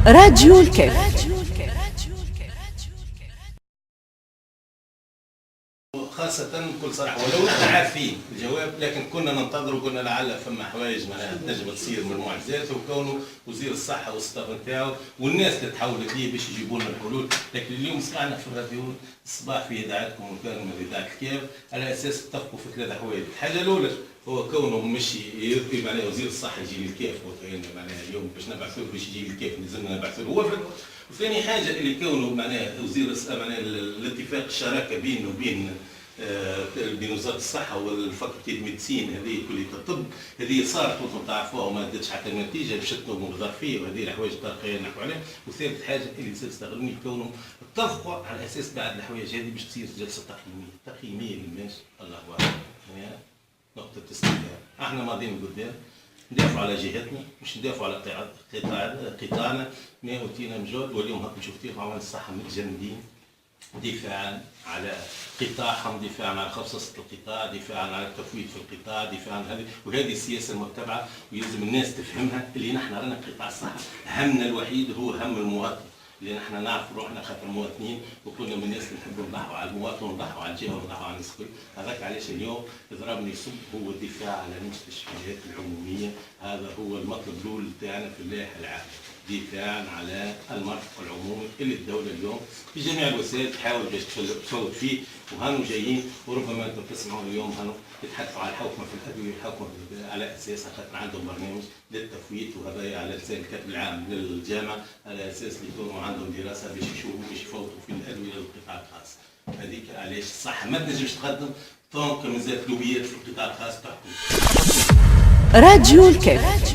راديو الكاف. خاصة بكل صراحة ولو نحن عارفين الجواب، لكن كنا ننتظر وقلنا لعل فما حوايج معناها تنجم تصير من المعجزات، وكونه وزير الصحة والستاف نتاعو والناس اللي تحولت ليه باش يجيبوا لنا الحلول. لكن اليوم سمعنا في الراديو الصباح في اذاعتكم وكان من اذاعة الكاف على اساس اتفقوا في ثلاثة حوايج. الحاجة الأولى هو كونه مش يرضي معناها وزير الصحة يجي للكاف، وكان معناها اليوم باش نبعثوه باش يجي للكاف لازمنا نبعثوه وفد. وثاني حاجة اللي كونه معناها وزير معناها الاتفاق الشراكة بينه وبين بين وزاره الصحه والفاكولتي الميديسين هذه كليه الطب، هذه صارت وانتم تعرفوها وما داتش حتى نتيجه باش تنوموا بالظرفيه، وهذه الحوايج التاريخيه نحكوا عليها. وثالث حاجه اللي تستغربني كونه اتفقوا على اساس بعد الحوايج هذه باش تصير جلسه تقييميه للناس. الله اعلم يعني نقطه استفهام. احنا ماضيين قدام ندافعوا على جهتنا، مش ندافعوا على قطاعنا. ما اوتينا مجهود، واليوم هاكم شفتوا عمل الصحه متجندين دفاعا على قطاعهم، دفاعا على خصصة القطاع، دفاعا على التفويض في القطاع، دفاعا هذه. وهذه السياسه المتبعه ويلزم الناس تفهمها، اللي نحن رانا قطاع الصحه همنا الوحيد هو هم المواطن، اللي نحن نعرف روحنا خاطر مواطنين، وكنا من الناس اللي نحبوا نضحوا على المواطن ونضحوا على الجهه ونضحوا على الناس. هذاك علاش اليوم يضربني يصب هو الدفاع على المستشفيات العموميه. هذا هو المطلب الاول تاعنا في اللائحه العامه، دفاعا على المرفق العمومي اللي الدوله اليوم بجميع الوسائل تحاول باش تفوت فيه. وهانوا جايين، وربما انتم تسمعوا اليوم هانوا يتحدثوا على الحوكمه في الادويه، الحوكمه على اساس خاطر عندهم برنامج للتفويت، وهذا على لسان الكاتب العام للجامعه على اساس اللي يكونوا عندهم دراسه باش يشوفوا باش يفوتوا في الادويه للقطاع الخاص. هذيك علاش الصحه ما تنجمش تقدم طونك مازالت لوبيات في القطاع الخاص تحكم. راديو الكاف.